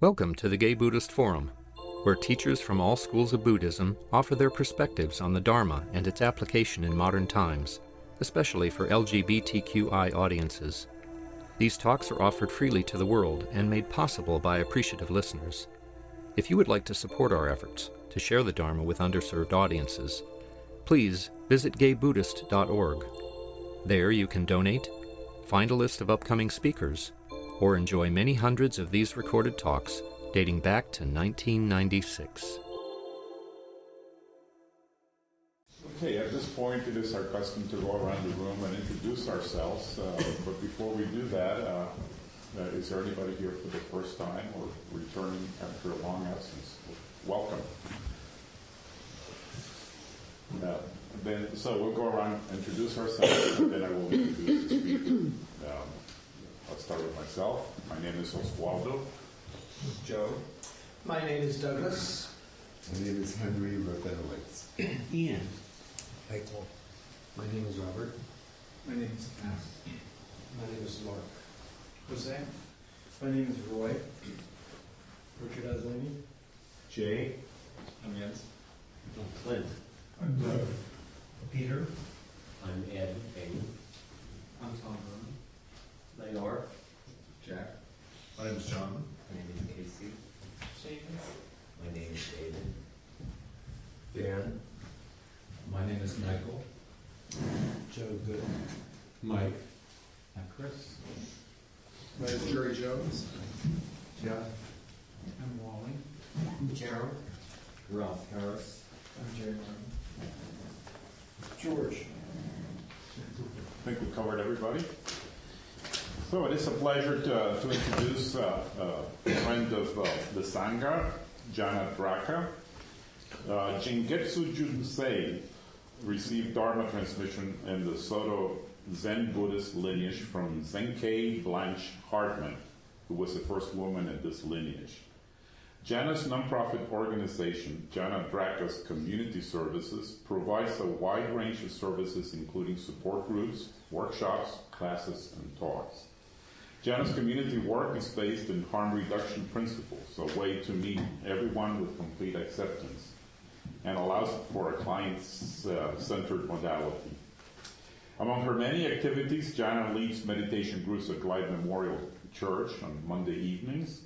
Welcome to the Gay Buddhist Forum, where teachers from all schools of Buddhism offer their perspectives on the Dharma and its application in modern times, especially for LGBTQI audiences. These talks are offered freely to the world and made possible by appreciative listeners. If you would like to support our efforts to share the Dharma with underserved audiences, please visit gaybuddhist.org. There you can donate, find a list of upcoming speakers, or enjoy many hundreds of these recorded talks dating back to 1996. Okay, at this point it is our custom to go around the room and introduce ourselves, but before we do that, is there anybody here for the first time or returning after a long absence? Welcome. So we'll go around and introduce ourselves, and then I will introduce the speaker. I'll start with myself. My name is Oswaldo. Joe. My name is Douglas. My name is Henry Rabinowitz. Ian. Michael. My name is Robert. My name is Pat. My name is Mark. Jose. My name is Roy. Richard Aslani. Jay. I'm Jens. I'm Clint. I'm Doug. Peter. I'm Ed. I'm Tom Vernon. Leonor. Jack. My name is John. My name is Casey. Shane. My name is David. Dan. My name is Michael. Joe Good. Mike. I'm Chris. My name is Jerry Jones. Jeff. I'm Wally. Gerald. Ralph Harris. I'm Jerry Martin. George. I think we covered everybody. So it is a pleasure to introduce a friend of the Sangha, Jana Drakka. Gengetsu Junsei received Dharma Transmission in the Soto Zen Buddhist Lineage from Zenkei Blanche Hartman, who was the first woman in this lineage. Jana's nonprofit organization, Jana Drakka Community Services, provides a wide range of services including support groups, workshops, classes, and talks. Jana's community work is based in harm reduction principles, a way to meet everyone with complete acceptance, and allows for a client-centered modality. Among her many activities, Jana leads meditation groups at Glide Memorial Church on Monday evenings,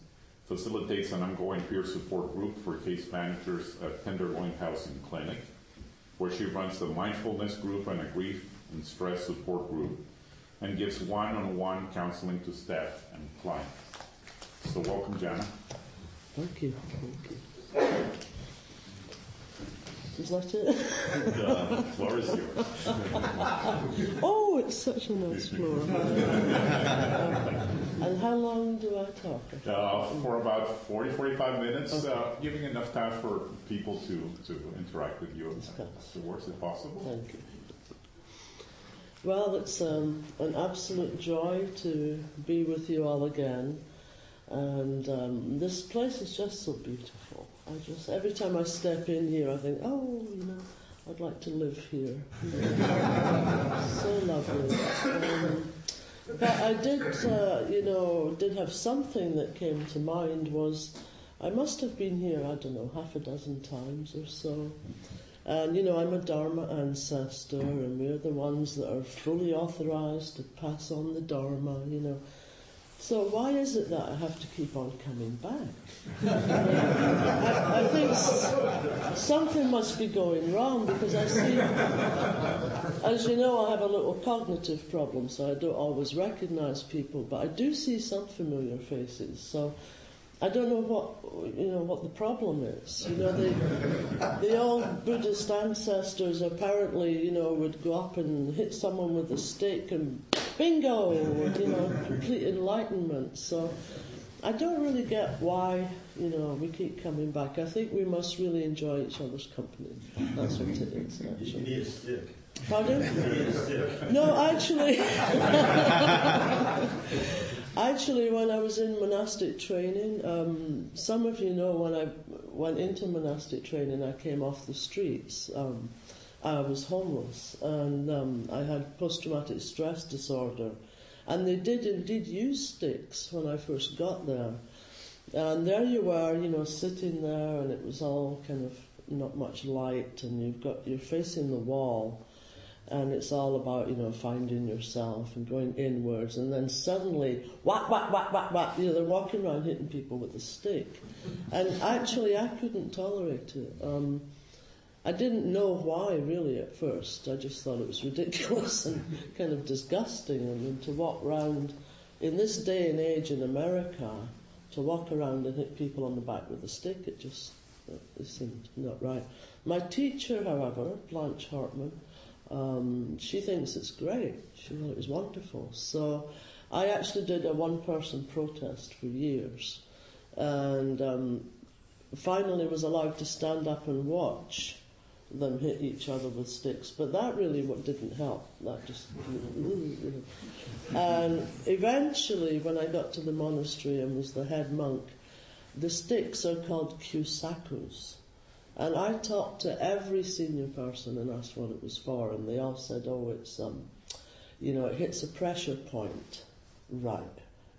facilitates an ongoing peer support group for case managers at Tenderloin Housing Clinic, where she runs the mindfulness group and a grief and stress support group, and gives one-on-one counseling to staff and clients. So welcome, Jana. Thank you. Is that it? The floor is yours. Oh, it's such a nice floor. And how long do I talk? For about 40-45 minutes, okay. Giving enough time for people to interact with you afterwards, if possible. Thank you. Well, it's an absolute joy to be with you all again. And this place is just so beautiful. Every time I step in here, I think, I'd like to live here. So lovely. But I did have something that came to mind was, I must have been here, I don't know, half a dozen times or so. And, I'm a Dharma ancestor, and we're the ones that are fully authorized to pass on the Dharma, So why is it that I have to keep on coming back? I think something must be going wrong, because I see, as you know, I have a little cognitive problem, so I don't always recognize people, but I do see some familiar faces. So I don't know what the problem is. The old Buddhist ancestors apparently, would go up and hit someone with a stick and bingo, complete enlightenment. So I don't really get why, we keep coming back. I think we must really enjoy each other's company. That's what it is, actually. You need a stick. Pardon? You need a stick. No, actually, when I was in monastic training, some of you know when I went into monastic training, I came off the streets. I was homeless, and I had post-traumatic stress disorder. And they did indeed use sticks when I first got there. And there you were, sitting there, and it was all kind of not much light, and you're facing the wall, and it's all about, finding yourself and going inwards, and then suddenly, whack, whack, whack, whack, whack, they're walking around hitting people with a stick. And actually, I couldn't tolerate it. I didn't know why, really, at first. I just thought it was ridiculous and kind of disgusting. I mean, to walk around, in this day and age in America, to walk around and hit people on the back with a stick, it seemed not right. My teacher, however, Blanche Hartman, she thinks it's great. She thought it was wonderful. So I actually did a one-person protest for years, and finally was allowed to stand up and watch them hit each other with sticks. But that really didn't help. That just... And eventually, when I got to the monastery and was the head monk, the sticks are called kusakus. And I talked to every senior person and asked what it was for, and they all said, it's, it hits a pressure point. Right.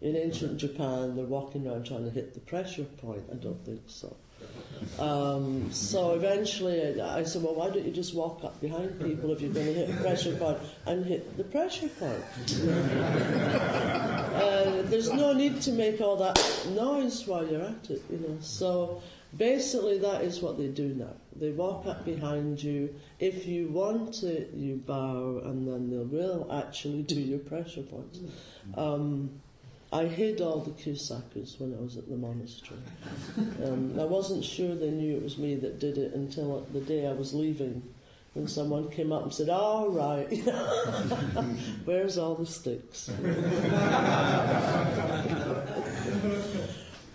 In ancient Japan, they're walking around trying to hit the pressure point. I don't think so. So eventually I said, well, why don't you just walk up behind people if you're going to hit a pressure point and hit the pressure point? There's no need to make all that noise while you're at it, So basically that is what they do now. They walk up behind you. If you want it, you bow, and then they will actually do your pressure points. I hid all the kusakus when I was at the monastery. I wasn't sure they knew it was me that did it until the day I was leaving, when someone came up and said, "All right, where's all the sticks?"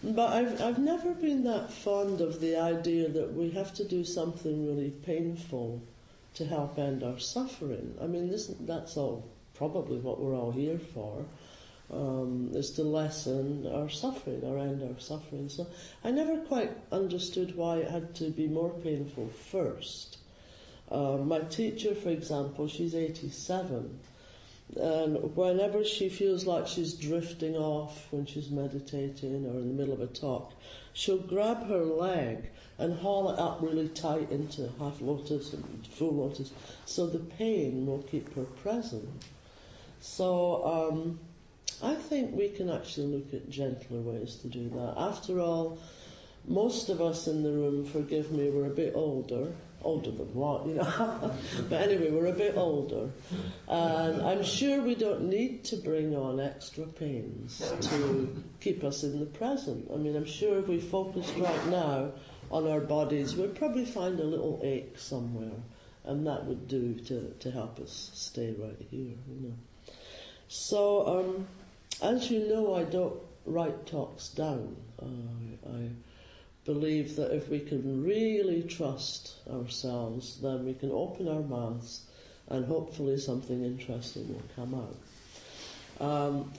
But I've never been that fond of the idea that we have to do something really painful to help end our suffering. I mean, that's all probably what we're all here for. Is to lessen our suffering or end our suffering. So I never quite understood why it had to be more painful first. My teacher, for example, she's 87, and whenever she feels like she's drifting off when she's meditating or in the middle of a talk, she'll grab her leg and haul it up really tight into half lotus and full lotus, so the pain will keep her present. So I think we can actually look at gentler ways to do that. After all, most of us in the room, forgive me, we're a bit older than what, But anyway, we're a bit older. And I'm sure we don't need to bring on extra pains to keep us in the present. I mean, I'm sure if we focused right now on our bodies, we'd probably find a little ache somewhere, and that would do to help us stay right here, So, as you know, I don't write talks down. I believe that if we can really trust ourselves, then we can open our mouths and hopefully something interesting will come out.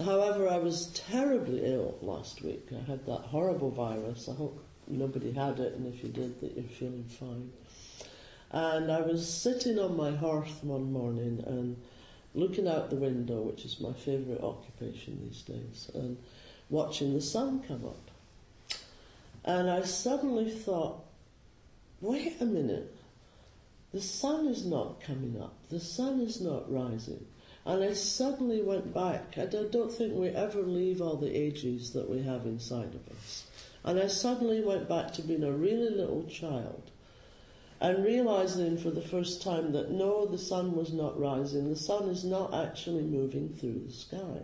However, I was terribly ill last week. I had that horrible virus. I hope nobody had it, and if you did, that you're feeling fine. And I was sitting on my hearth one morning and looking out the window, which is my favourite occupation these days, and watching the sun come up. And I suddenly thought, wait a minute, the sun is not coming up, the sun is not rising. And I suddenly went back. I don't think we ever leave all the ages that we have inside of us. And I suddenly went back to being a really little child, and realizing for the first time that no, the sun was not rising, the sun is not actually moving through the sky.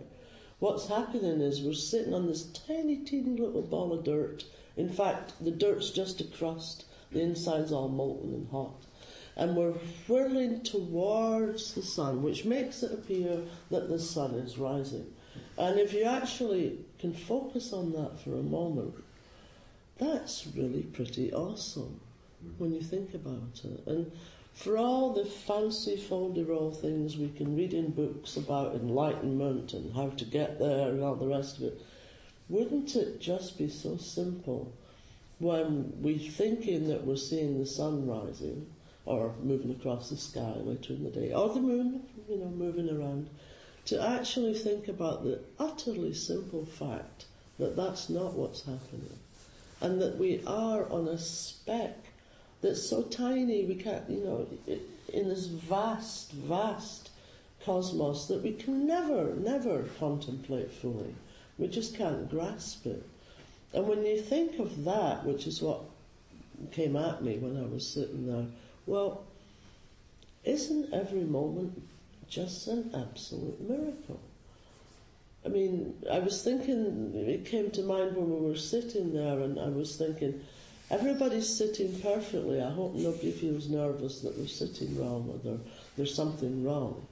What's happening is we're sitting on this tiny, teeny little ball of dirt. In fact, the dirt's just a crust, the inside's all molten and hot. And we're whirling towards the sun, which makes it appear that the sun is rising. And if you actually can focus on that for a moment, that's really pretty awesome when you think about it. And for all the fancy folderol things we can read in books about enlightenment and how to get there and all the rest of it, wouldn't it just be so simple when we're thinking that we're seeing the sun rising or moving across the sky later in the day, or the moon, moving around, to actually think about the utterly simple fact that that's not what's happening. And that we are on a speck that's so tiny we can't, in this vast, vast cosmos that we can never contemplate fully. We just can't grasp it. And when you think of that, which is what came at me when I was sitting there, well, isn't every moment just an absolute miracle? I mean, I was thinking, it came to mind when we were sitting there, and I was thinking, everybody's sitting perfectly. I hope nobody feels nervous that they're sitting wrong or there's something wrong.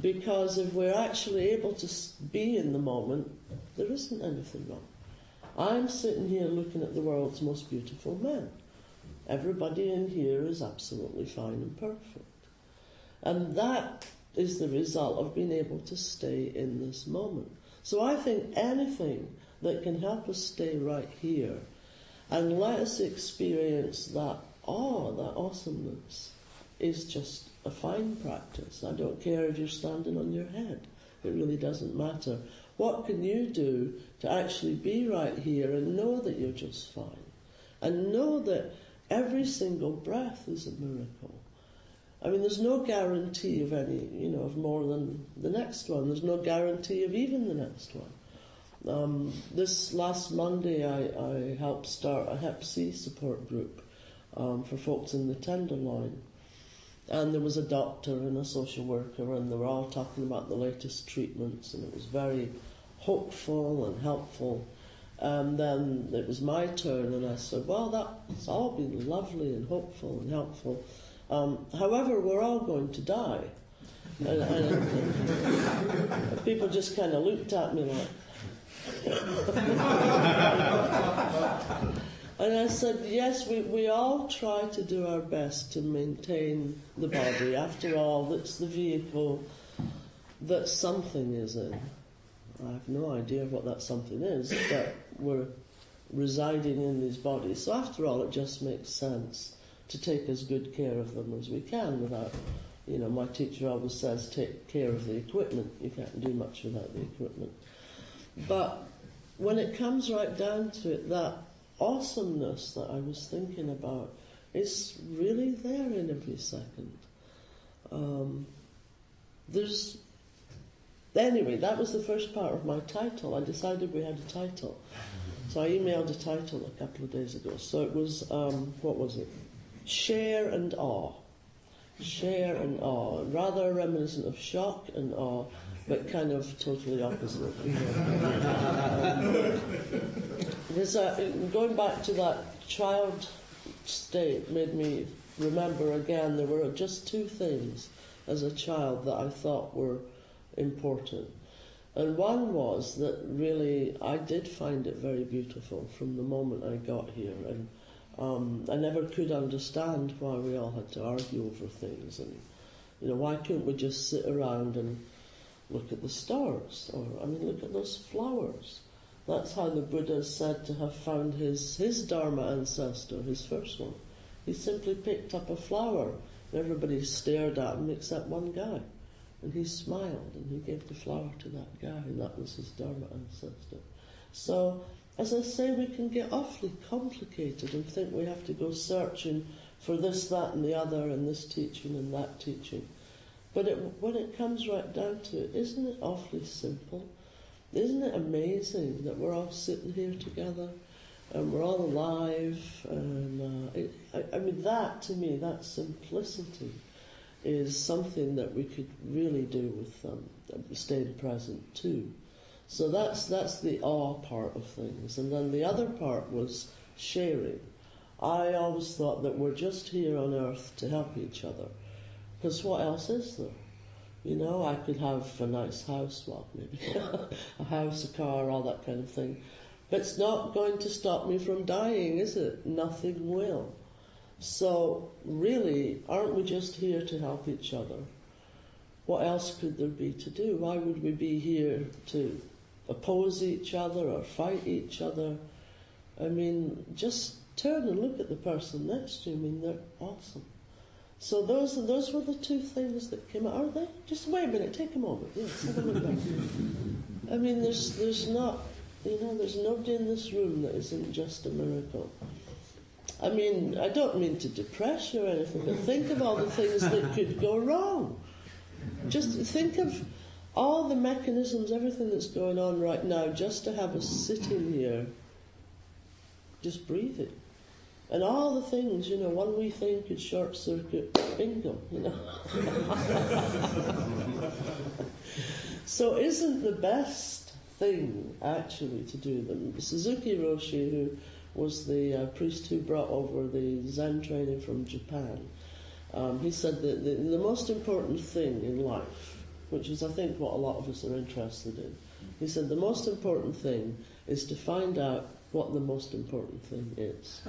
Because if we're actually able to be in the moment, there isn't anything wrong. I'm sitting here looking at the world's most beautiful men. Everybody in here is absolutely fine and perfect. And that is the result of being able to stay in this moment. So I think anything that can help us stay right here and let us experience that awe, that awesomeness, is just a fine practice. I don't care if you're standing on your head. It really doesn't matter. What can you do to actually be right here and know that you're just fine? And know that every single breath is a miracle. I mean, there's no guarantee of any, of more than the next one. There's no guarantee of even the next one. This last Monday, I helped start a Hep C support group for folks in the Tenderloin. And there was a doctor and a social worker, and they were all talking about the latest treatments, and it was very hopeful and helpful. And then it was my turn, and I said, well, that's all been lovely and hopeful and helpful. However, we're all going to die. And people just kind of looked at me like... And I said, yes, we all try to do our best to maintain the body. After all, it's the vehicle that something is in. I have no idea what that something is, but we're residing in these bodies. So after all, it just makes sense to take as good care of them as we can without, my teacher always says, take care of the equipment. You can't do much without the equipment. But when it comes right down to it, that awesomeness that I was thinking about is really there in every second. Anyway, that was the first part of my title. I decided we had a title. So I emailed a title a couple of days ago. So it was, what was it? Share and Awe. Share and Awe. Rather reminiscent of shock and awe, but kind of totally opposite. Because going back to that child state made me remember again there were just two things as a child that I thought were important. And one was that really I did find it very beautiful from the moment I got here, and I never could understand why we all had to argue over things, and why couldn't we just sit around and look at the stars, or look at those flowers. That's how the Buddha is said to have found his Dharma ancestor, his first one. He simply picked up a flower, and everybody stared at him except one guy. And he smiled, and he gave the flower to that guy, and that was his Dharma ancestor. So, as I say, we can get awfully complicated and think we have to go searching for this, that, and the other, and this teaching and that teaching. But when it comes right down to it, isn't it awfully simple? Isn't it amazing that we're all sitting here together and we're all alive? And that, to me, that simplicity is something that we could really do with staying present too. So that's the awe part of things. And then the other part was sharing. I always thought that we're just here on earth to help each other. Because what else is there? I could have a nice house, well, maybe a house, a car, all that kind of thing. But it's not going to stop me from dying, is it? Nothing will. So, really, aren't we just here to help each other? What else could there be to do? Why would we be here to oppose each other or fight each other? Just turn and look at the person next to you. They're awesome. So those were the two things that came out. Are they? Just wait a minute, take a moment. Yes, have a look back. There's not You know, there's nobody in this room that isn't just a miracle. I mean, I don't mean to depress you or anything, but think of all the things that could go wrong. Just think of all the mechanisms, everything that's going on right now, just to have us sitting here, just breathing. And all the things, you know, one wee thing could short circuit, bingo, you know. So isn't the best thing actually to do them? Suzuki Roshi, who was the priest who brought over the Zen training from Japan, he said that the most important thing in life, which is I think what a lot of us are interested in, he said the most important thing is to find out what the most important thing is.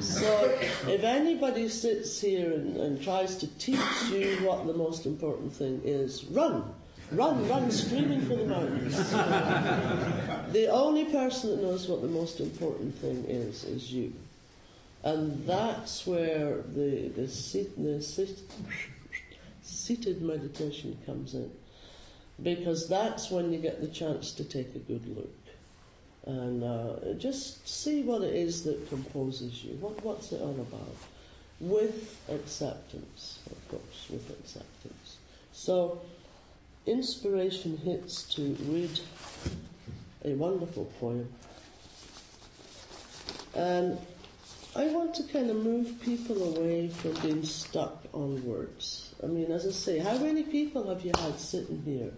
So if anybody sits here and tries to teach you what the most important thing is, run, screaming for the mountains. The only person that knows what the most important thing is you. And that's where the seated meditation comes in. Because that's when you get the chance to take a good look. And just see what it is that composes you. What's it all about? With acceptance, of course, with acceptance. So, inspiration hits to read a wonderful poem. And I want to kind of move people away from being stuck on words. I mean, as I say, how many people have you had sitting here?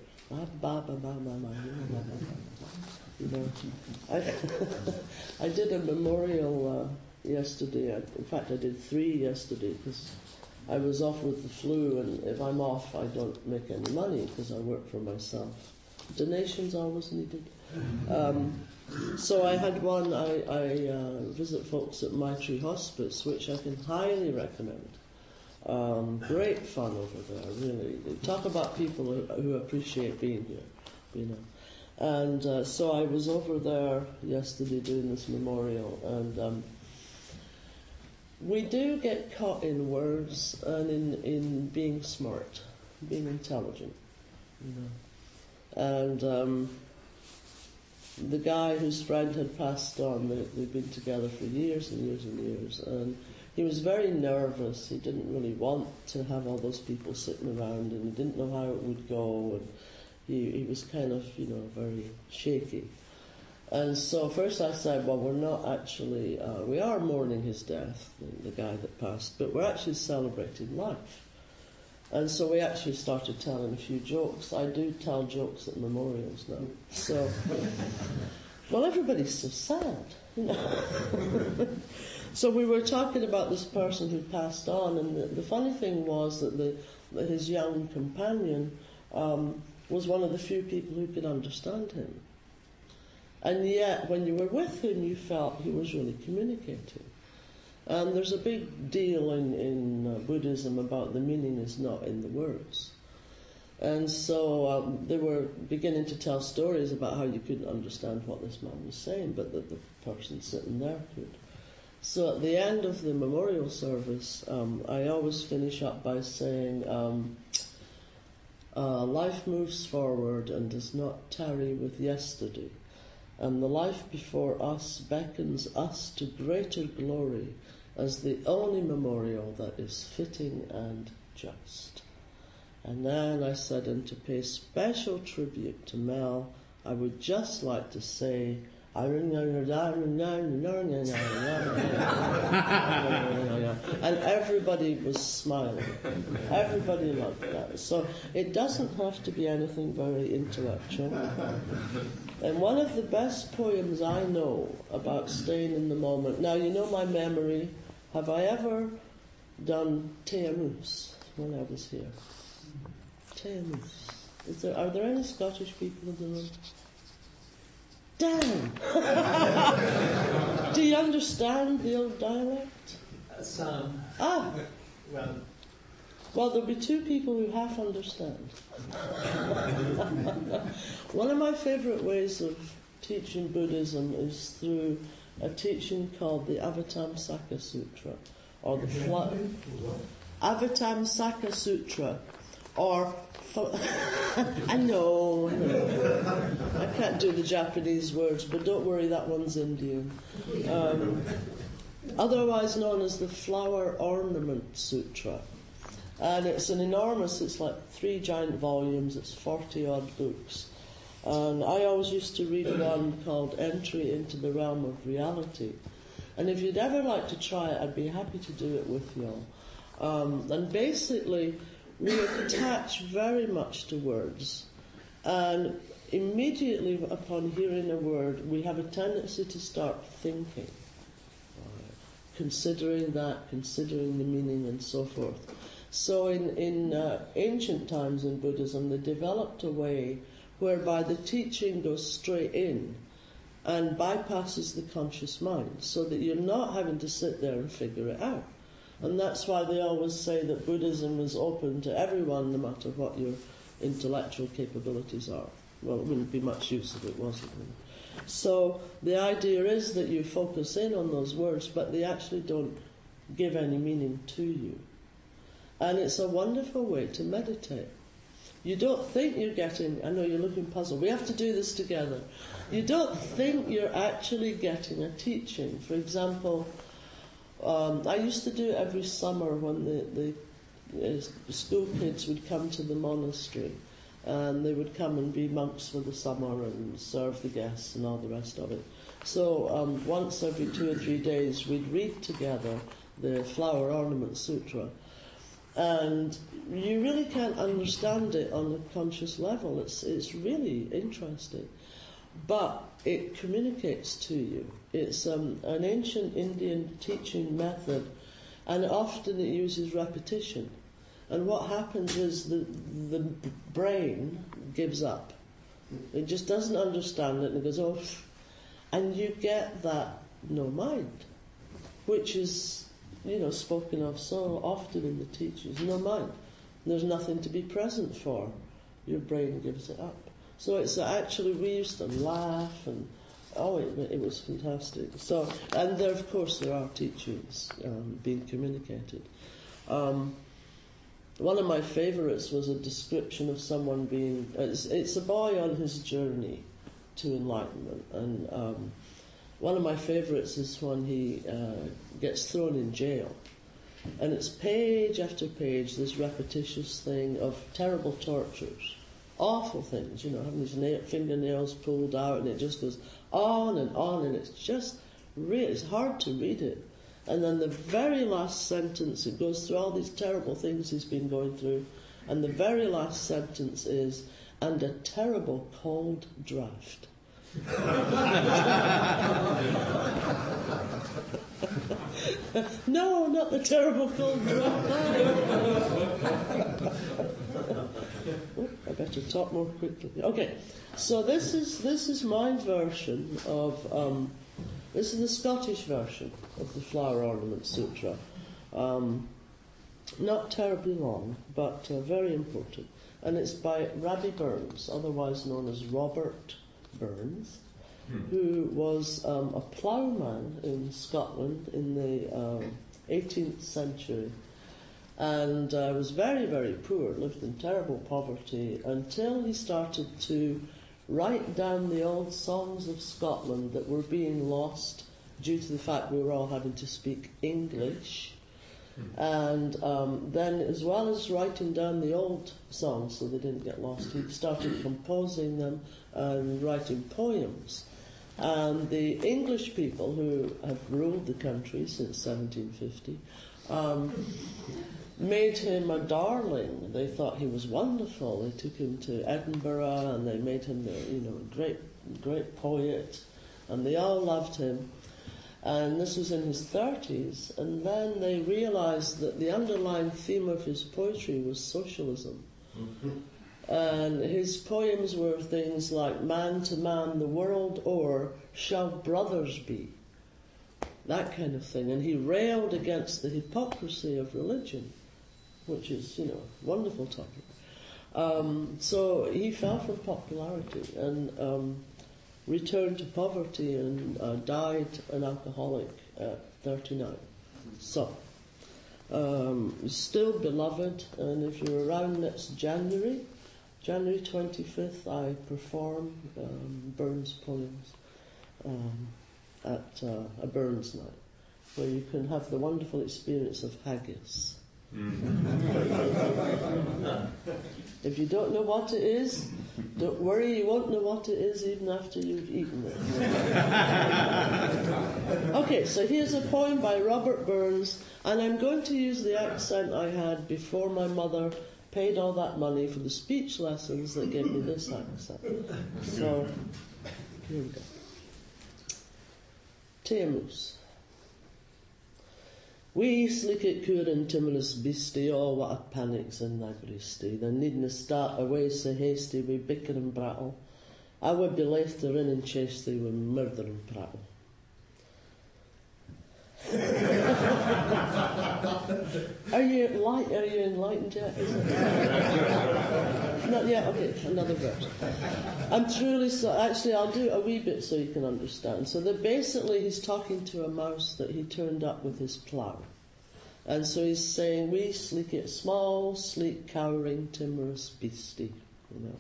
You know, I did a memorial yesterday. In fact, I did 3 yesterday because I was off with the flu, and if I'm off, I don't make any money because I work for myself. Donations always needed. So I had one. I visit folks at Maitri Hospice, which I can highly recommend. Great fun over there, really. Talk about people who appreciate being here, you know. And so I was over there yesterday doing this memorial, and we do get caught in words and in being smart, being intelligent, you know. And the guy whose friend had passed on, they'd been together for years and years and years, and he was very nervous. He didn't really want to have all those people sitting around, and he didn't know how it would go, and he was kind of, you know, very shaky. And so first I said, well, we're not actually, we are mourning his death, the guy that passed, but we're actually celebrating life. And so we actually started telling a few jokes. I do tell jokes at memorials now. So, well, everybody's so sad, you know. So we were talking about this person who passed on, and the funny thing was that his young companion was one of the few people who could understand him. And yet, when you were with him, you felt he was really communicating. And there's a big deal in Buddhism about the meaning is not in the words. And so they were beginning to tell stories about how you couldn't understand what this man was saying, but that the person sitting there could. So at the end of the memorial service, I always finish up by saying, life moves forward and does not tarry with yesterday, and the life before us beckons us to greater glory as the only memorial that is fitting and just. And then I said, and to pay special tribute to Mel, I would just like to say, and everybody was smiling. Everybody loved that. So it doesn't have to be anything very intellectual. And one of the best poems I know about staying in the moment. Now, you know my memory. Have I ever done Te Amus when I was here? Te Amus. Are there any Scottish people in the room? Damn! Do you understand the old dialect? Some. Ah! Well, there'll be 2 people who half understand. One of my favourite ways of teaching Buddhism is through a teaching called the Avatamsaka Sutra, or the Avatamsaka Sutra, or I know, I can't do the Japanese words, but don't worry, that one's Indian. Otherwise known as the Flower Ornament Sutra. And it's it's like 3 giant volumes, it's 40 odd books. And I always used to read one called Entry into the Realm of Reality. And if you'd ever like to try it, I'd be happy to do it with you all. And basically, we attach very much to words. And immediately upon hearing a word, we have a tendency to start thinking, considering the meaning and so forth. So in ancient times in Buddhism, they developed a way whereby the teaching goes straight in and bypasses the conscious mind, so that you're not having to sit there and figure it out. And that's why they always say that Buddhism is open to everyone, no matter what your intellectual capabilities are. Well, it wouldn't be much use if it wasn't. So the idea is that you focus in on those words, but they actually don't give any meaning to you. And it's a wonderful way to meditate. You don't think you're getting, I know you're looking puzzled, we have to do this together. You don't think you're actually getting a teaching. For example, I used to do it every summer when the school kids would come to the monastery, and they would come and be monks for the summer and serve the guests and all the rest of it. So once every 2 or 3 days we'd read together the Flower Ornament Sutra. And you really can't understand it on a conscious level. It's really interesting. But it communicates to you. It's an ancient Indian teaching method, and often it uses repetition. And what happens is the brain gives up. It just doesn't understand it, and it goes, oh, and you get that no mind, which is, spoken of so often in the teachings. No mind. There's nothing to be present for. Your brain gives it up. So it's actually, we used to laugh, and it was fantastic. So, and there, of course, there are teachings being communicated. One of my favourites was a description of someone being, it's a boy on his journey to enlightenment, and one of my favourites is when he gets thrown in jail, and it's page after page, this repetitious thing of terrible tortures, awful things, having his fingernails pulled out, and it just goes on, and it's just really, it's hard to read it. And then the very last sentence, it goes through all these terrible things he's been going through, and the very last sentence is, and a terrible cold draft. No, not the terrible cold draft. I better talk more quickly. Okay, so this is my version of this is the Scottish version of the Flower Ornament Sutra. Not terribly long, but very important. And it's by Rabbi Burns, otherwise known as Robert Burns, who was a ploughman in Scotland in the 18th century, and was very, very poor, lived in terrible poverty, until he started to write down the old songs of Scotland that were being lost due to the fact we were all having to speak English. And then, as well as writing down the old songs so they didn't get lost, he started composing them and writing poems. And the English people who have ruled the country since 1750 made him a darling. They thought he was wonderful. They took him to Edinburgh, and they made him a great poet, and they all loved him. And this was in his 30s, and then they realized that the underlying theme of his poetry was socialism. And his poems were things like, man to man the world o'er shall brothers be, that kind of thing. And he railed against the hypocrisy of religion, which is, wonderful topic. So he fell from popularity and returned to poverty and died an alcoholic at 39. So Still beloved, and if you're around next January 25th, I perform Burns poems at a Burns night, where you can have the wonderful experience of haggis. If you don't know what it is, don't worry, you won't know what it is even after you've eaten it. Okay, so here's a poem by Robert Burns, and I'm going to use the accent I had before my mother paid all that money for the speech lessons that gave me this accent. So, here we go. Temus. We slicket curin timorous beastie, oh what a panic's in thy breastie. There needna start away so hasty wi' bicker and brattle. I would be laith to rin and chase thee wi' murder and prattle. Are you enlightened yet? Not yet? Okay, another verse. I'm truly so. Actually, I'll do a wee bit so you can understand. So that basically he's talking to a mouse that he turned up with his plough. And so he's saying, we sleek small, sleek, cowering, timorous beastie. You know,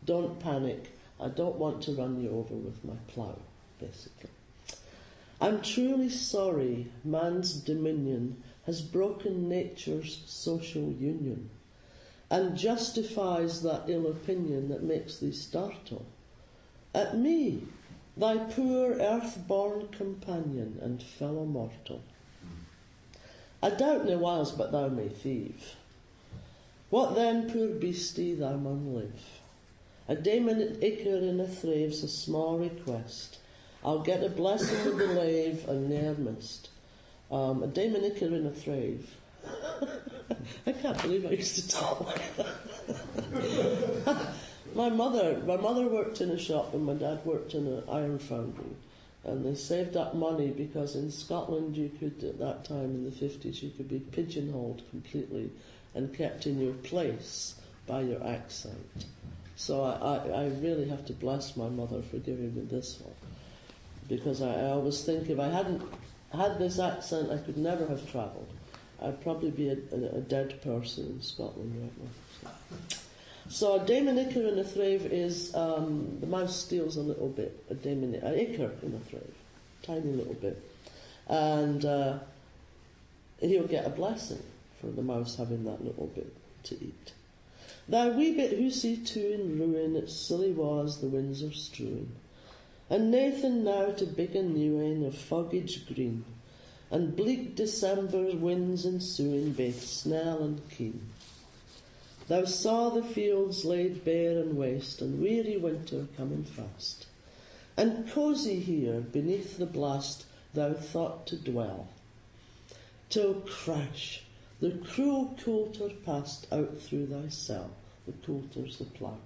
don't panic. I don't want to run you over with my plough, basically. I'm truly sorry man's dominion has broken nature's social union and justifies that ill opinion that makes thee startle at me, thy poor earth-born companion and fellow mortal. I doubt no whiles but thou may thieve. What then, poor beastie, thou mun live? A day minute icker in a thrave's a small request. I'll get a blessing of the lave and ne'er missed. A day minute icker in a thrave. I can't believe I used to talk like that. My mother worked in a shop and my dad worked in an iron foundry, and they saved up money because in Scotland you could, at that time in the 50s, you could be pigeonholed completely and kept in your place by your accent. So I really have to bless my mother for giving me this one, because I always think if I hadn't had this accent I could never have travelled. I'd probably be a dead person in Scotland right now. So a daemonicker in a thrave is the mouse steals a little bit, an acre in a thrave, tiny little bit, and he'll get a blessing for the mouse having that little bit to eat. Thou wee bit who see too in ruin, its silly was the winds are strewing, and Nathan now to big and new ane of foggage green, and bleak December winds ensuing baith snell and keen. Thou saw the fields laid bare and waste, and weary winter coming fast, and cosy here beneath the blast thou thought to dwell, till crash the cruel coulter passed out through thy cell. The coulter's the plough.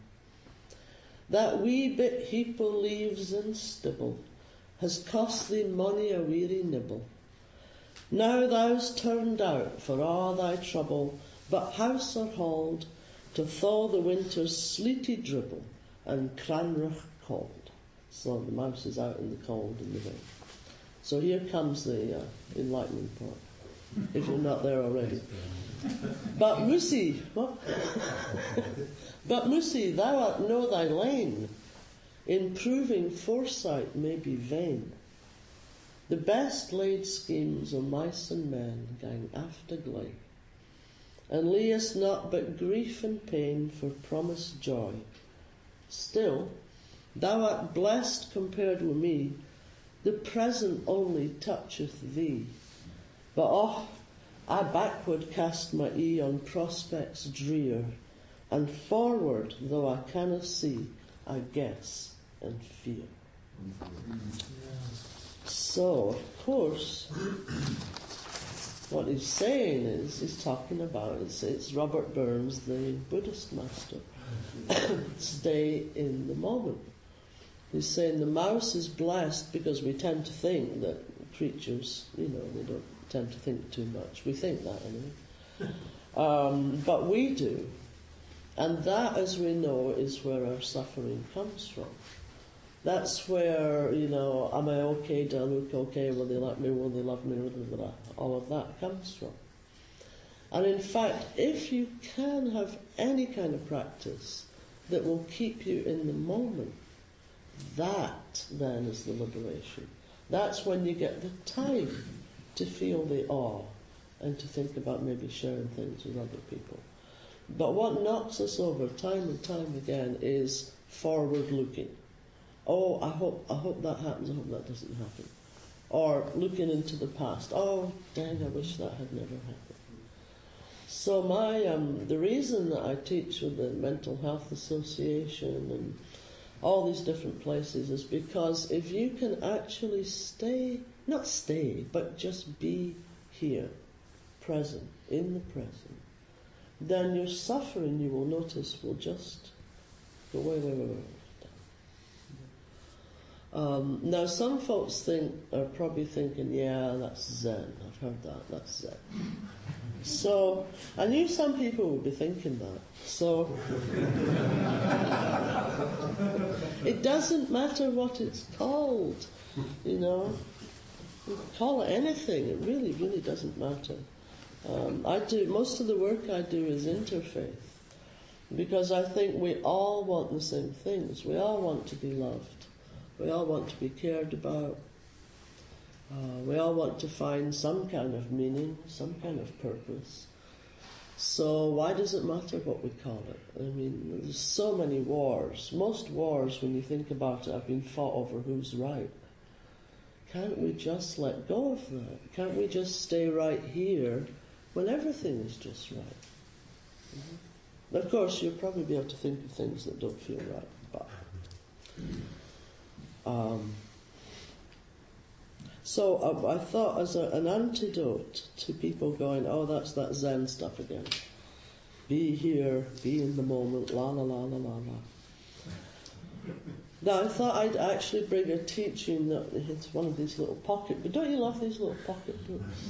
That wee bit heap o' leaves and stibble has cost thee mony a weary nibble. Now thou's turned out for all thy trouble, but house or hold, to thaw the winter's sleety dribble and cranrach cold. So the mouse is out in the cold in the rain. So here comes the enlightening part, if you're not there already. But Mousy, what? But Mousy, thou art know thy lane. Improving foresight may be vain. The best laid schemes o' mice and men gang after gley, and leeest not but grief and pain for promised joy. Still, thou art blessed compared with me, the present only toucheth thee. But I backward cast my ee on prospects drear, and forward, though I canna see, I guess and fear. So, of course, what he's saying is, he's talking about, it's Robert Burns, the Buddhist master. Stay in the moment. He's saying the mouse is blessed because we tend to think that creatures, they don't tend to think too much. We think that anyway. But we do. And that, as we know, is where our suffering comes from. That's where, am I okay? Do I look okay? Will they like me? Will they love me? All of that comes from. And in fact, if you can have any kind of practice that will keep you in the moment, that then is the liberation. That's when you get the time to feel the awe and to think about maybe sharing things with other people. But what knocks us over time and time again is forward-looking. Oh, I hope that happens, I hope that doesn't happen. Or looking into the past. Oh, dang, I wish that had never happened. So the reason that I teach with the Mental Health Association and all these different places is because if you can actually not stay, but just be here, present, in the present, then your suffering, you will notice, will just go way down. Now, some folks are probably thinking, yeah, that's Zen. I've heard that. That's Zen. So, I knew some people would be thinking that. So, it doesn't matter what it's called, you know. You can call it anything. It really, really doesn't matter. Most of the work I do is interfaith, because I think we all want the same things. We all want to be loved. We all want to be cared about. We all want to find some kind of meaning, some kind of purpose. So why does it matter what we call it? I mean, there's so many wars. Most wars, when you think about it, have been fought over who's right. Can't we just let go of that? Can't we just stay right here when everything is just right? Mm-hmm. Of course, you'll probably be able to think of things that don't feel right, but... So I thought, as an antidote to people going, oh, that's that Zen stuff again. Be here, be in the moment, la la la la la la. Now I thought I'd actually bring a teaching that it's one of these little pocket books. Don't you love these little pocket books?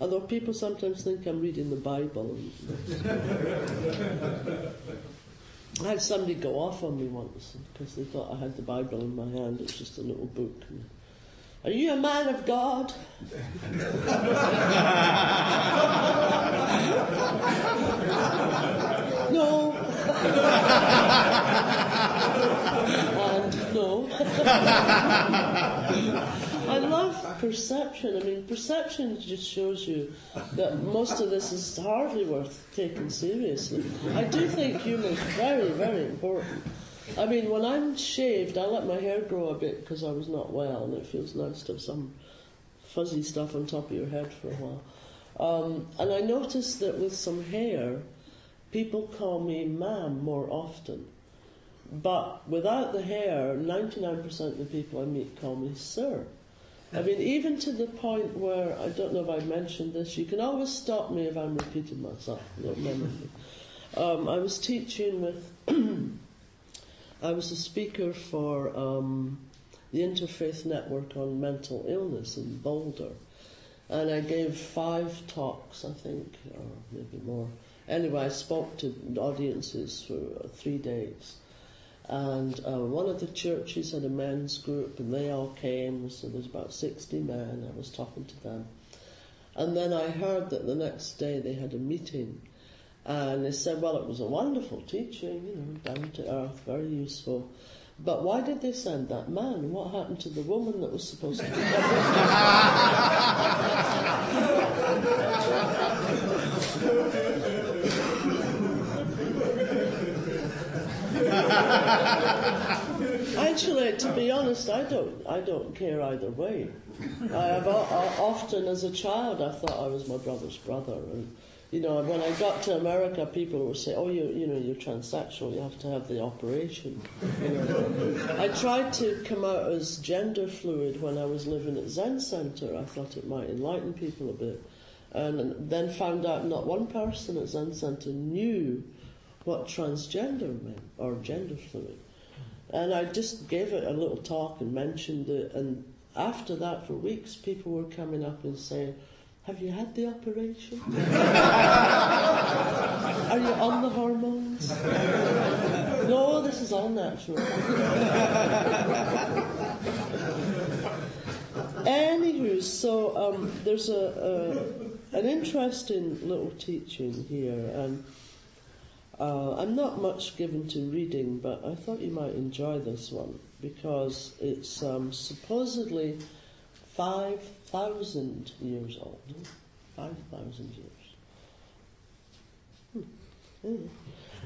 Although people sometimes think I'm reading the Bible. I had somebody go off on me once because they thought I had the Bible in my hand. It's just a little book. Are you a man of God? No. And no. I love perception. I mean, perception just shows you that most of this is hardly worth taking seriously. I do think humour is very, very important. I mean, when I'm shaved, I let my hair grow a bit because I was not well, and it feels nice to have some fuzzy stuff on top of your head for a while. And I noticed that with some hair, people call me ma'am more often. But without the hair, 99% of the people I meet call me sir. I mean, even to the point where, I don't know if I mentioned this, you can always stop me if I'm repeating myself. No memory. I was teaching with... I was a speaker for the Interfaith Network on Mental Illness in Boulder. And I gave 5 talks, I think, or maybe more. Anyway, I spoke to audiences for 3 days. And one of the churches had a men's group, and they all came, so there's about 60 men. I was talking to them. And then I heard that the next day they had a meeting. And they said, well, it was a wonderful teaching, down to earth, very useful. But why did they send that man? What happened to the woman that was supposed to be Actually, to be honest, I don't care either way. I've often, as a child, I thought I was my brother's brother, and when I got to America, people would say, "Oh, you're transsexual. You have to have the operation." I tried to come out as gender fluid when I was living at Zen Center. I thought it might enlighten people a bit, and then found out not one person at Zen Center knew what transgender meant or gender fluid. And I just gave it a little talk and mentioned it, and after that, for weeks, people were coming up and saying, "Have you had the operation? Are you on the hormones?" No, this is all natural. Anywho, so there's an interesting little teaching here, and I'm not much given to reading, but I thought you might enjoy this one because it's supposedly 5,000 years old. 5,000 years.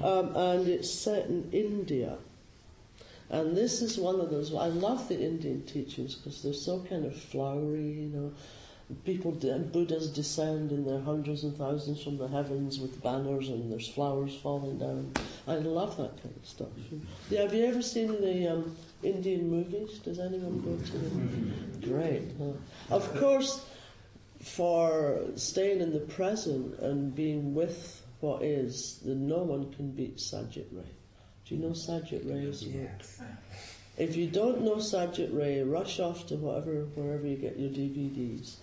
And it's set in India. And this is one of those, I love the Indian teachings because they're so kind of flowery, you know. Buddhas descend in their hundreds and thousands from the heavens with banners and there's flowers falling down. I love that kind of stuff. Yeah, have you ever seen the Indian movies? Does anyone go to them? Great. Of course, for staying in the present and being with what is, then no one can beat Sajit Ray. Do you know Sajit Ray's work? Yes. If you don't know Sajit Ray, rush off to wherever you get your DVDs.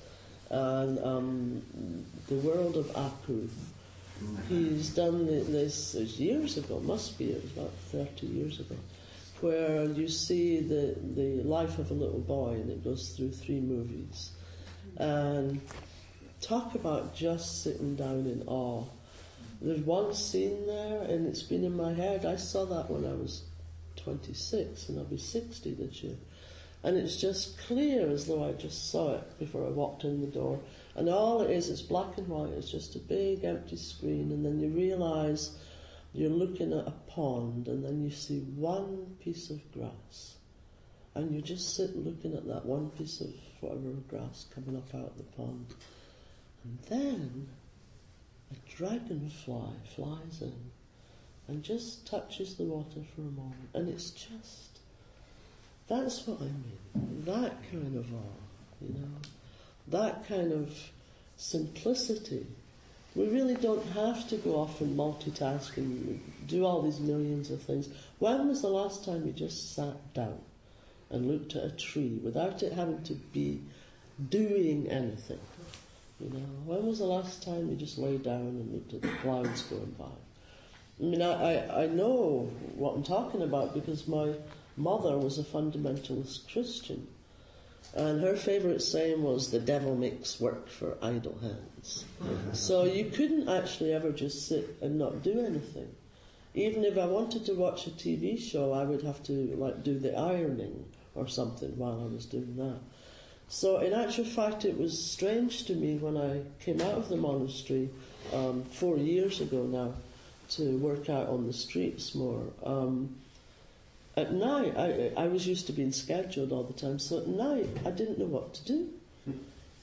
And The World of Aku. He's done this years ago, must be, it was about 30 years ago, where you see the life of a little boy, and it goes through 3 movies. And talk about just sitting down in awe. There's one scene there, and it's been in my head. I saw that when I was 26, and I'll be 60 this year. And it's just clear as though I just saw it before I walked in the door. And all it is black and white. It's just a big empty screen, and then you realise you're looking at a pond, and then you see one piece of grass. And you just sit looking at that one piece of whatever grass coming up out of the pond. And then a dragonfly flies in and just touches the water for a moment. And it's just, that's what I mean. That kind of awe, you know. That kind of simplicity. We really don't have to go off and multitask and do all these millions of things. When was the last time you just sat down and looked at a tree without it having to be doing anything? You know, when was the last time you just lay down and looked at the clouds going by? I mean, I know what I'm talking about because my mother was a fundamentalist Christian, and her favourite saying was, "The devil makes work for idle hands." So you couldn't actually ever just sit and not do anything. Even if I wanted to watch a TV show, I would have to do the ironing or something while I was doing that. So in actual fact, it was strange to me when I came out of the monastery 4 years ago now to work out on the streets more. At night, I was used to being scheduled all the time, so at night I didn't know what to do.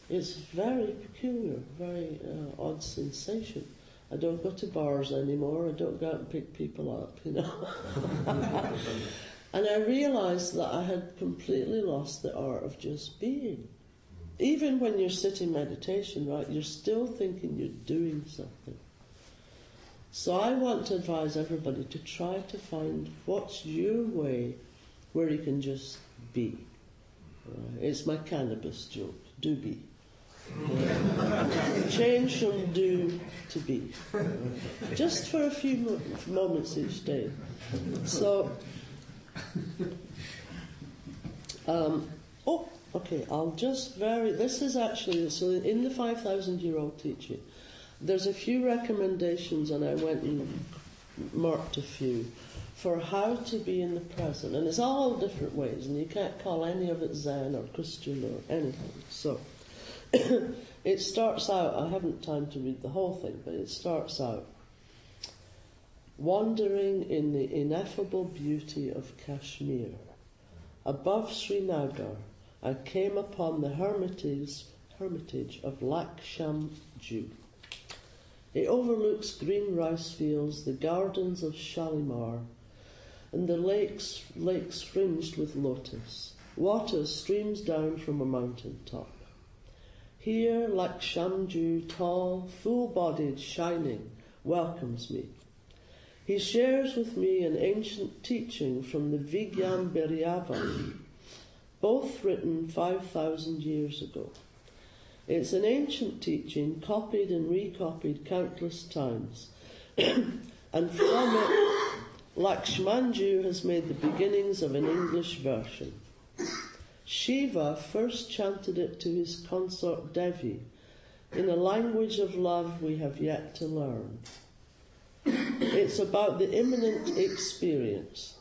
It's very peculiar, very odd sensation. I don't go to bars anymore, I don't go out and pick people up, you know. And I realised that I had completely lost the art of just being. Even when you're sitting meditation, right, you're still thinking you're doing something. So I want to advise everybody to try to find what's your way where you can just be. It's my cannabis joke. Do be. Change from do to be. Just for a few moments each day. So, okay, I'll just this is actually, so in the 5,000-year-old teaching, there's a few recommendations, and I went and marked a few, for how to be in the present. And it's all different ways, and you can't call any of it Zen or Christian or anything. So, it starts out, I haven't time to read the whole thing, but it starts out, wandering in the ineffable beauty of Kashmir. Above Srinagar, I came upon the hermitage of Lakshamju. It overlooks green rice fields, the gardens of Shalimar, and the lakes fringed with lotus. Water streams down from a mountain top. Here, Lakshamju, tall, full-bodied, shining, welcomes me. He shares with me an ancient teaching from the Vigyambharyava, both written 5,000 years ago. It's an ancient teaching, copied and recopied countless times, and from it, Lakshmanju has made the beginnings of an English version. Shiva first chanted it to his consort Devi in a language of love we have yet to learn. It's about the immanent experience.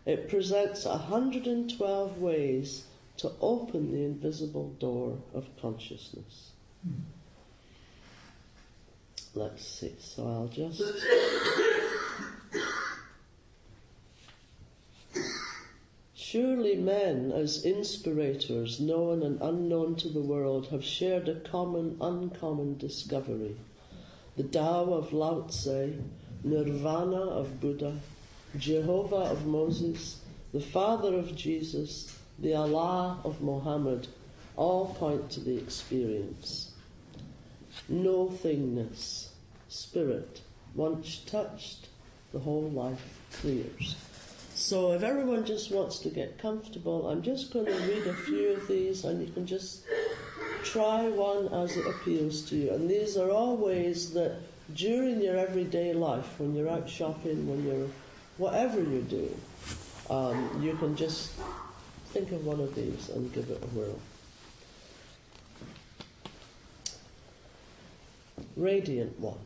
It presents 112 ways to open the invisible door of consciousness. Let's see, so I'll just... Surely men, as inspirators, known and unknown to the world, have shared a common, uncommon discovery. The Tao of Lao Tse, Nirvana of Buddha, Jehovah of Moses, the Father of Jesus, the Allah of Muhammad, all point to the experience. No thingness, spirit, once touched, the whole life clears. So if everyone just wants to get comfortable, I'm just going to read a few of these and you can just try one as it appeals to you. And these are all ways that during your everyday life, when you're out shopping, when you're whatever you're doing, you can just think of one of these and give it a whirl. Radiant one.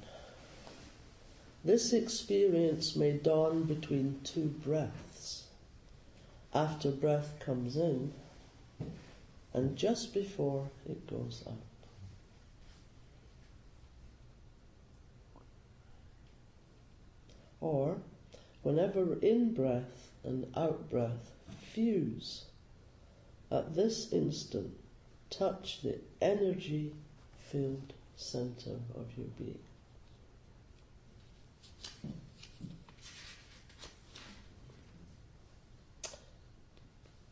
This experience may dawn between two breaths, after breath comes in and just before it goes out. Or, whenever in-breath and out-breath fuse, at this instant, touch the energy-filled center of your being.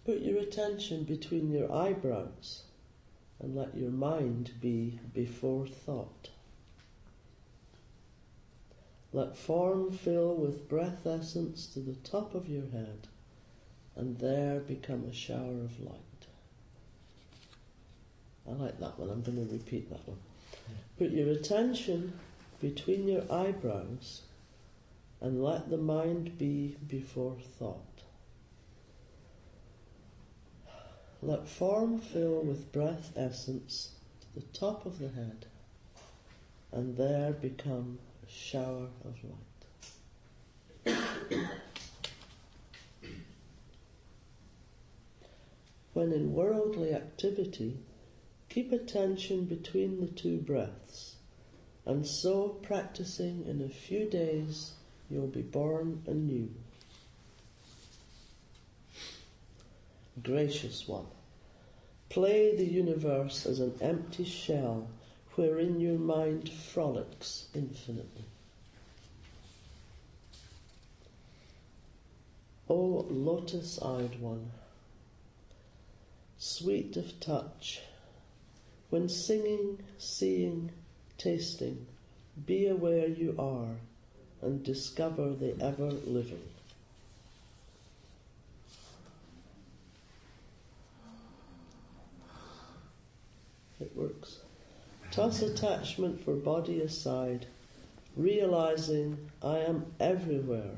Put your attention between your eyebrows and let your mind be before thought. Let form fill with breath essence to the top of your head and there become a shower of light. I like that one, I'm going to repeat that one. Put your attention between your eyebrows and let the mind be before thought. Let form fill with breath essence to the top of the head and there become a shower of light. When in worldly activity, keep attention between the two breaths, and so practicing in a few days you'll be born anew. Gracious one, play the universe as an empty shell wherein your mind frolics infinitely. O lotus-eyed one, sweet of touch, when singing, seeing, tasting, be aware you are and discover the ever-living. It works. Toss attachment for body aside, realizing I am everywhere.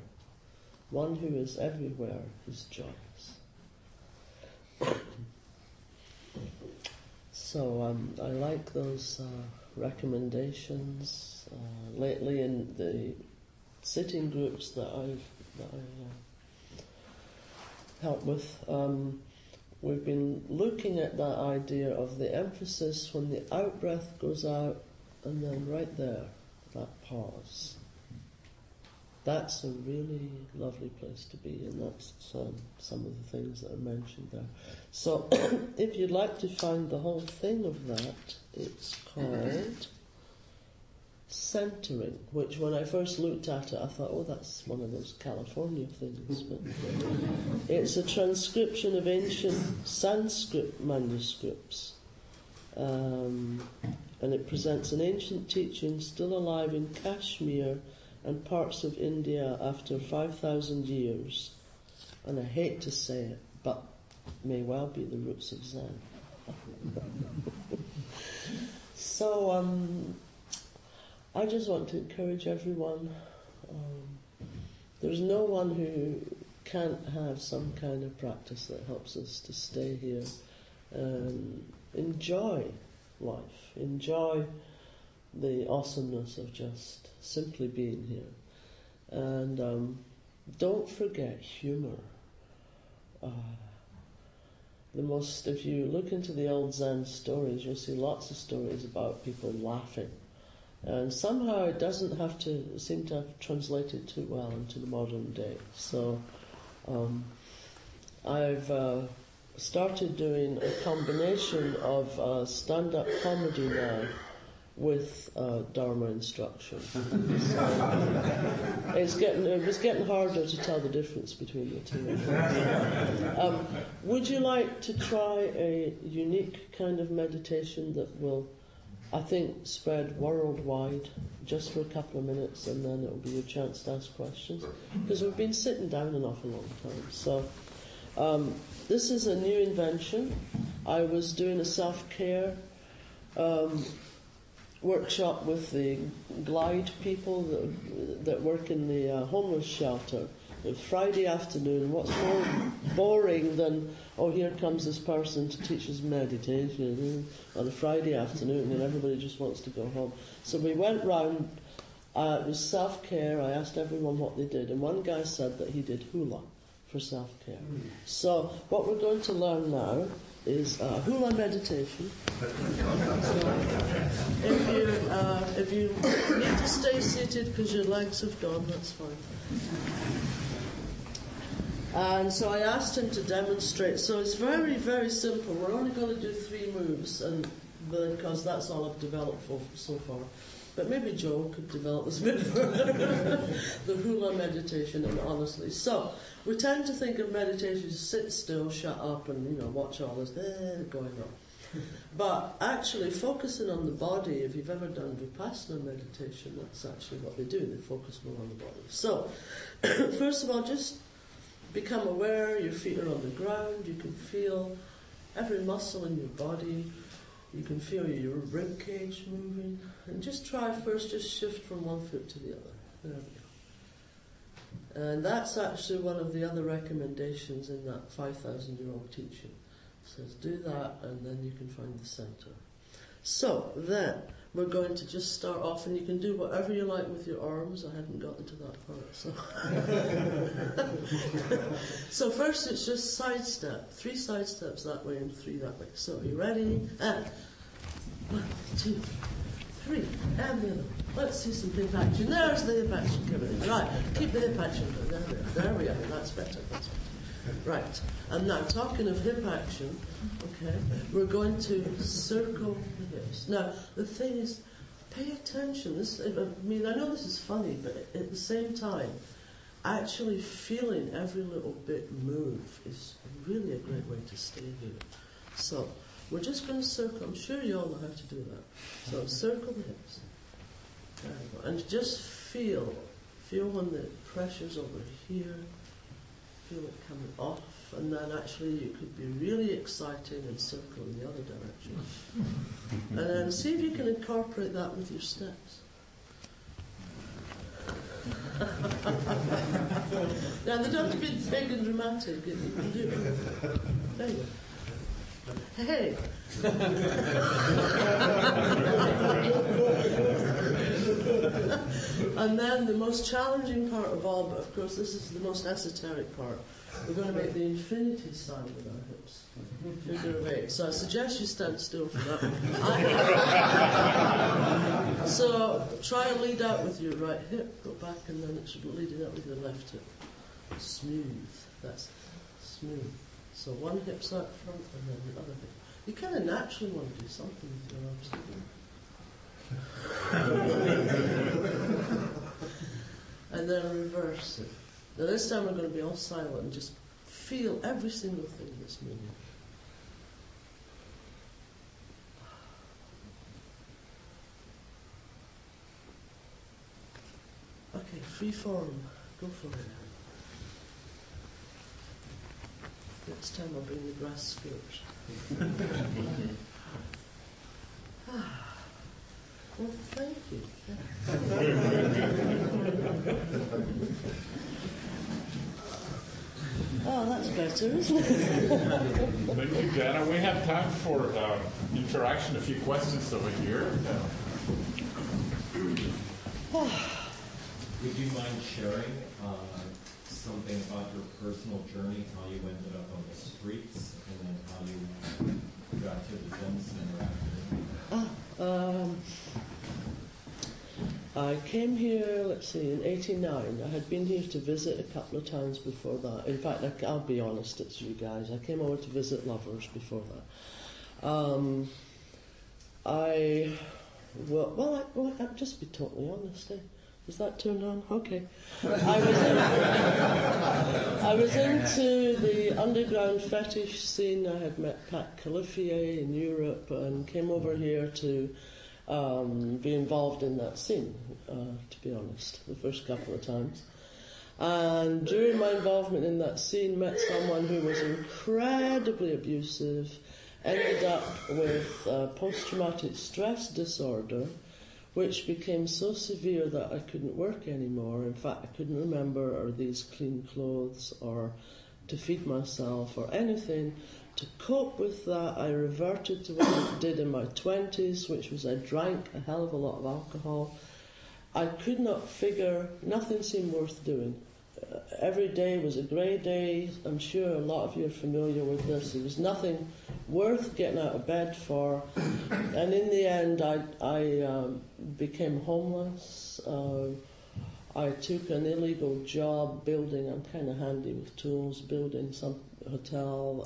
One who is everywhere is joyous. So I like those recommendations. Lately in the sitting groups that I help with, we've been looking at that idea of the emphasis when the out-breath goes out and then right there, that pause. That's a really lovely place to be, and that's some of the things that are mentioned there. So if you'd like to find the whole thing of that, it's called centering, which when I first looked at it, I thought, oh, that's one of those California things. But it's a transcription of ancient Sanskrit manuscripts. And it presents an ancient teaching still alive in Kashmir and parts of India after 5,000 years. And I hate to say it, but may well be the roots of Zen. So, I just want to encourage everyone. There's no one who can't have some kind of practice that helps us to stay here. Enjoy life. Enjoy the awesomeness of just simply being here. And don't forget humour. If you look into the old Zen stories, you'll see lots of stories about people laughing. And somehow it doesn't seem to have translated too well into the modern day. So I've started doing a combination of stand-up comedy now with Dharma instruction. It was getting harder to tell the difference between the two. Would you like to try a unique kind of meditation that will, I think, spread worldwide just for a couple of minutes, and then it will be your chance to ask questions? Because we've been sitting down an awful long time. So this is a new invention. I was doing a self-care workshop with the Glide people that work in the homeless shelter. It was Friday afternoon. What's more boring than, oh, here comes this person to teach us meditation on a Friday afternoon, and everybody just wants to go home. So we went round. It was self-care. I asked everyone what they did, and one guy said that he did hula for self-care. So what we're going to learn now is hula meditation. So if you need to stay seated because your legs have gone, that's fine. And so I asked him to demonstrate. So it's very, very simple. We're only going to do 3 moves, and because that's all I've developed so far. But maybe Joe could develop this bit further, the hula meditation, and honestly. So we tend to think of meditation as sit still, shut up, and watch all this going on. But actually focusing on the body, if you've ever done Vipassana meditation, that's actually what they do. They focus more on the body. So first of all, just become aware your feet are on the ground. You can feel every muscle in your body. You can feel your rib cage moving. And just try first, just shift from one foot to the other. There we go. And that's actually one of the other recommendations in that 5,000-year-old teaching. It says do that, and then you can find the center. So then we're going to just start off, and you can do whatever you like with your arms. I hadn't gotten to that part. So first it's just side step. 3 side steps that way and 3 that way. So are you ready? And 1, 2, 3, and the other. Let's see some hip action. There's the hip action coming in. Right, keep the hip action going. There we are. That's better. Right, and now talking of hip action, okay, we're going to circle the hips. Now, the thing is, pay attention. I know this is funny, but at the same time, actually feeling every little bit move is really a great way to stay here. So, we're just going to circle. I'm sure you all know how to do that. So, circle the hips. There we go. And just feel when the pressure's over here. Feel it coming off, and then actually you could be really exciting and circle in the other direction. And then see if you can incorporate that with your steps. Now they don't have to be big and dramatic. You can do it. There you go. Hey! And then the most challenging part of all, but of course this is the most esoteric part, we're going to make the infinity sign with our hips. Figure of 8. So I suggest you stand still for that one. So try and lead out with your right hip, go back, and then it should be leading out with your left hip. Smooth. That's smooth. So one hip's out front and then the other hip. You kind of naturally want to do something with your arms. And then reverse it. Now this time we're going to be all silent and just feel every single thing that's moving. Okay, free form. Go for it. Next time I'll bring the grass skirt. Well, thank you. Oh, that's better, isn't it? Thank you, Jana. We have time for interaction, a few questions over here. Would you mind sharing something about your personal journey, how you ended up on the streets, and then how you got to the Zen Center after? I came here, let's see, in '89. I had been here to visit a couple of times before that. In fact, I'll be honest, it's you guys. I came over to visit lovers before that. I'll just be totally honest. Is that turned on? Okay. I was into the underground fetish scene. I had met Pat Califier in Europe and came over here to be involved in that scene, to be honest, the first couple of times. And during my involvement in that scene, met someone who was incredibly abusive, ended up with post-traumatic stress disorder, which became so severe that I couldn't work anymore. In fact, I couldn't remember or these clean clothes or to feed myself or anything. To cope with that, I reverted to what I did in my 20s, which was I drank a hell of a lot of alcohol. I could not figure, nothing seemed worth doing. Every day was a grey day. I'm sure a lot of you are familiar with this. There was nothing worth getting out of bed for. And in the end, I became homeless. I took an illegal job building, I'm kind of handy with tools, building some hotel,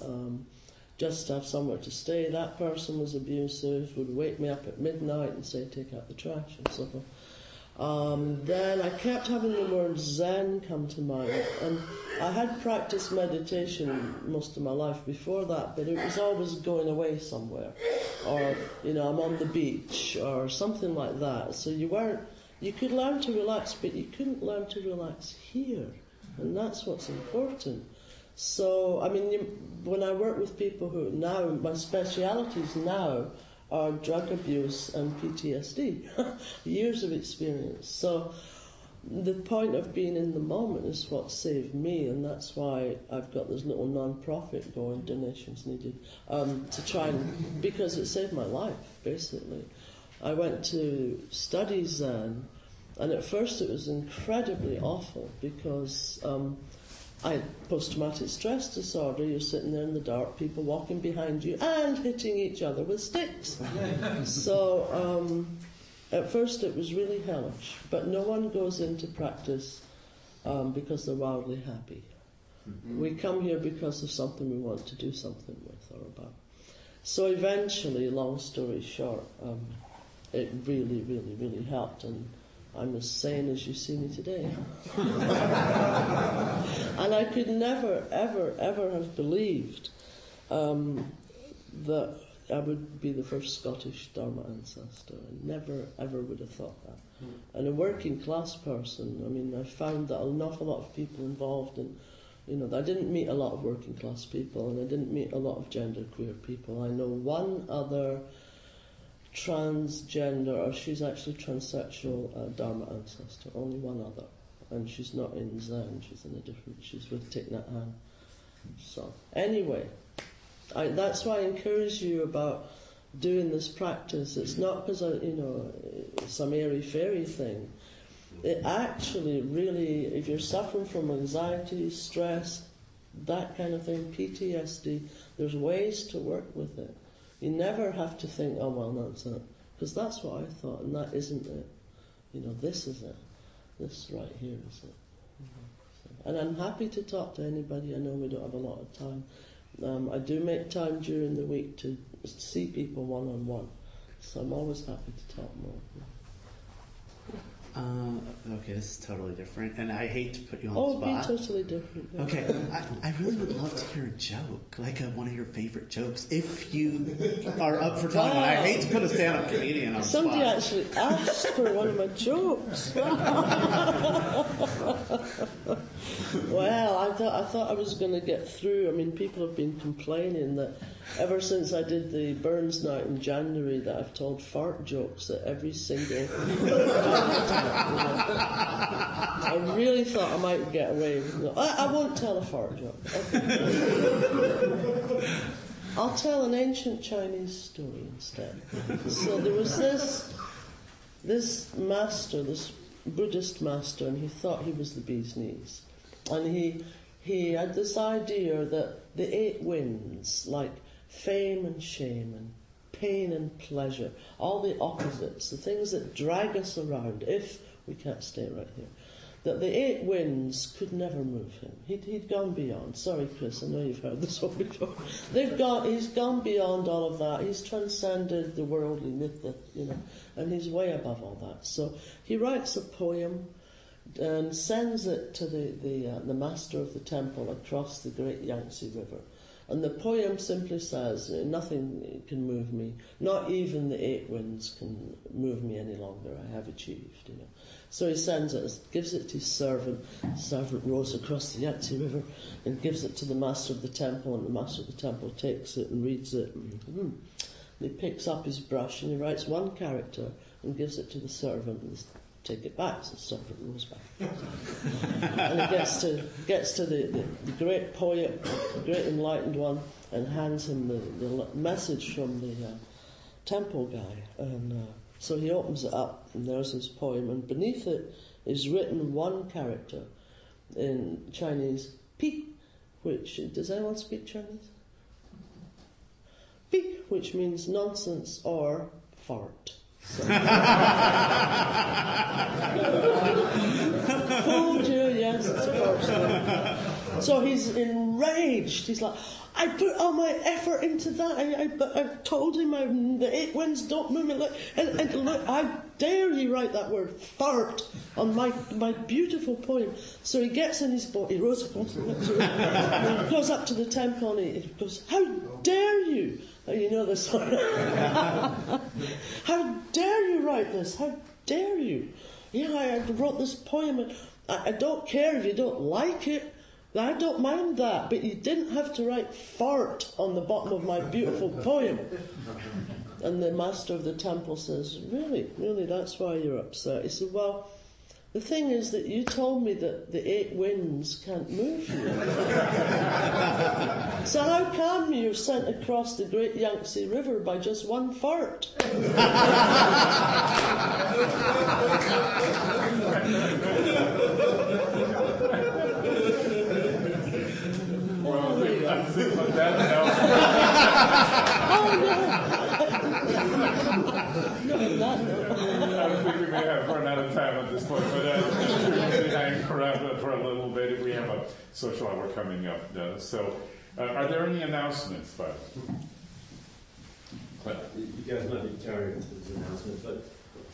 just to have somewhere to stay. That person was abusive, would wake me up at midnight and say, take out the trash and so forth. Then I kept having the word Zen come to mind, and I had practiced meditation most of my life before that, but it was always going away somewhere, or I'm on the beach or something like that. So you could learn to relax, but you couldn't learn to relax here, and that's what's important. So when I work with people who now, my specialities now are drug abuse and PTSD, years of experience. So the point of being in the moment is what saved me, and that's why I've got this little non-profit going, donations needed, to try and, because it saved my life, basically. I went to study Zen, and at first it was incredibly awful because I had post-traumatic stress disorder. You're sitting there in the dark, people walking behind you and hitting each other with sticks. So at first it was really hellish, but no one goes into practice because they're wildly happy. Mm-hmm. We come here because of something we want to do something with or about. So eventually, long story short, it really, really, really helped, and I'm as sane as you see me today. And I could never, ever, ever have believed that I would be the first Scottish Dharma ancestor. I never, ever would have thought that. And a working class person, I found that an awful lot of people involved in, I didn't meet a lot of working class people, and I didn't meet a lot of genderqueer people. I know one other transgender, or she's actually transsexual Dharma ancestor, only one other, and she's not in Zen, she's with Thich Nhat Hanh. So anyway, that's why I encourage you about doing this practice. It's not because some airy-fairy thing. It actually really, if you're suffering from anxiety, stress, that kind of thing, PTSD, there's ways to work with it. You never have to think, oh, well, that's it. Because that's what I thought, and that isn't it. This is it. This right here is it. Mm-hmm. And I'm happy to talk to anybody. I know we don't have a lot of time. I do make time during the week to see people one-on-one. So I'm always happy to talk more. Okay, this is totally different, and I hate to put you on the spot. Oh, be totally different. Yeah. Okay, I really would love to hear a joke, like one of your favorite jokes, if you are up for telling one. I hate to put a stand-up comedian on the spot. Somebody actually asked for one of my jokes. Well, I thought I was going to get through. People have been complaining that ever since I did the Burns night in January, that I've told fart jokes at every single I really thought I might get away with it. I won't tell a fart joke. I'll tell an ancient Chinese story instead. So there was this master, this Buddhist master, and he thought he was the bee's knees. And he had this idea that the 8 winds, like fame and shame and pain and pleasure, all the opposites, the things that drag us around if we can't stay right here, that the 8 winds could never move him. He'd gone beyond. Sorry, Chris, I know you've heard this one before. He's gone beyond all of that. He's transcended the worldly myth, and he's way above all that. So he writes a poem and sends it to the master of the temple across the great Yangtze River. And the poem simply says, nothing can move me, not even the 8 winds can move me any longer. I have achieved, So he sends it, gives it to his servant. The servant rows across the Yangtze River and gives it to the master of the temple, and the master of the temple takes it and reads it. And he picks up his brush and he writes one character and gives it to the servant, and take it back. So the servant rows back. And he gets to the great poet, the great enlightened one, and hands him the message from the temple guy. And so he opens it up, and there's his poem, and beneath it is written one character in Chinese, pi, which, does anyone speak Chinese? Pi, which means nonsense or fart. So. Fooled you, yes, of course. So he's enraged. He's like, I put all my effort into that. I've told him the 8 winds don't move me. And look, how dare you write that word, fart, on my beautiful poem. So he gets in his boat, he rows across the river, and he goes up to the temple, and he goes, how dare you? You know this one. How dare you write this? How dare you? Yeah, I wrote this poem, and I don't care if you don't like it. I don't mind that, but you didn't have to write fart on the bottom of my beautiful poem. And the master of the temple says, really, that's why you're upset. He said, well, the thing is that you told me that the 8 winds can't move you. So how come you're sent across the great Yangtze River by just one fart? Things like that now. No, not no. I think we may have run out of time at this point, but hang around for a little bit. We have a social hour coming up. So, are there any announcements, Bob? You guys might be tired of these announcements, but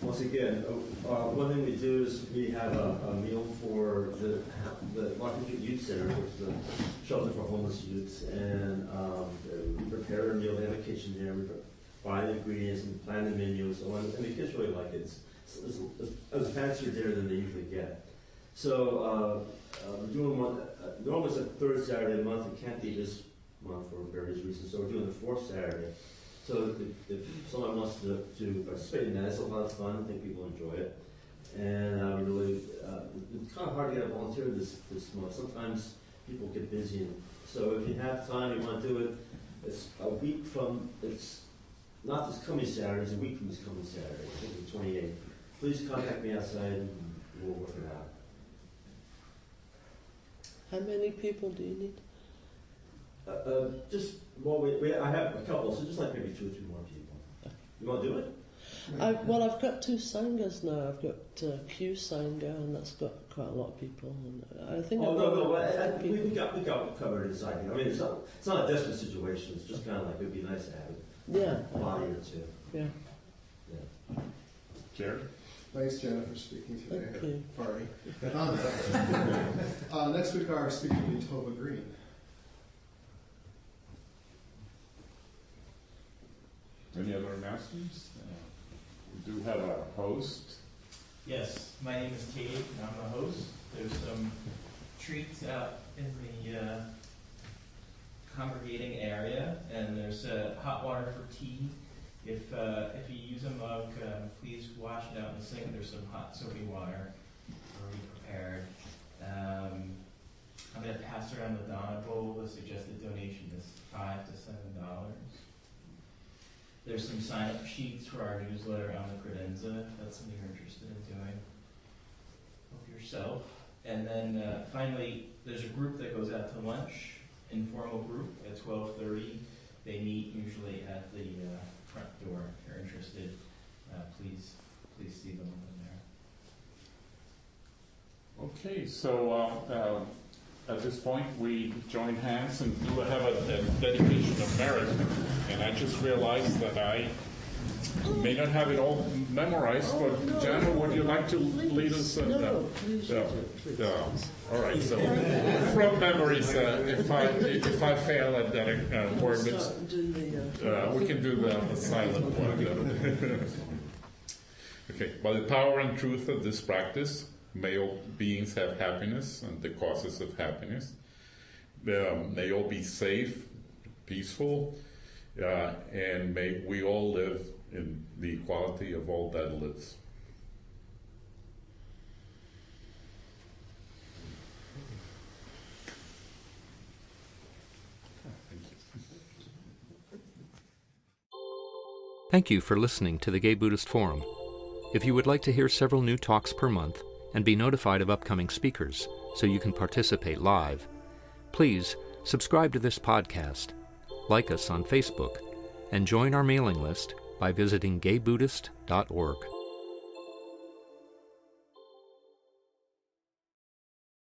once again, one thing we do is we have a meal for the Market Street Youth Center, which is a shelter for homeless youths, and we prepare a meal. They have a kitchen there. We buy the ingredients and plan the menu, so on, and the kids really like it. It's a fancier dinner than they usually get. So we're doing one. Normally it's the 3rd Saturday of the month. We can't be this month for various reasons, so we're doing the 4th Saturday. So if someone wants to participate in that, it's a lot of fun. I think people enjoy it. And it's kind of hard to get a volunteer this month. Sometimes people get busy. And so if you have time, you want to do it, it's a week from, it's not this coming Saturday, it's a week from this coming Saturday, I think the 28th. Please contact me outside and we'll work it out. How many people do you need? I have a couple, so just like maybe 2 or 3 more people. You want to do it? I've got 2 sanghas now. I've got Q Sangha, and that's got quite a lot of people. And I think. We got covered inside. I mean, it's not a desperate situation. It's just kind of like it'd be nice to have a body or 2. Yeah. Jared? Thanks, Jana, for speaking today. Thank you. Sorry. Next week, our speaker will be Tova Green. Any other announcements? We do have a host. Yes, my name is Katie, and I'm the host. There's some treats out in the congregating area, and there's hot water for tea. If you use a mug, please wash it out in the sink. There's some hot soapy water already prepared. I'm going to pass around the Dana Bowl. The suggested donation is $5 to $7. There's some sign-up sheets for our newsletter on the credenza. If that's something you're interested in doing. Help yourself. And then finally, there's a group that goes out to lunch, informal group at 12:30. They meet usually at the front door. If you're interested, please see them when they're. Okay, so at this point we join hands and do have a dedication of merit. And I just realized that I may not have it all memorized, but Jana, would you like to lead us? All right. So from memories, if I fail at that word, we can do the silent one. Okay. By the power and truth of this practice, may all beings have happiness and the causes of happiness. May all be safe, peaceful, and may we all live in the equality of all that lives. Thank you for listening to the Gay Buddhist Forum. If you would like to hear several new talks per month and be notified of upcoming speakers so you can participate live, please subscribe to this podcast, like us on Facebook, and join our mailing list by visiting gaybuddhist.org.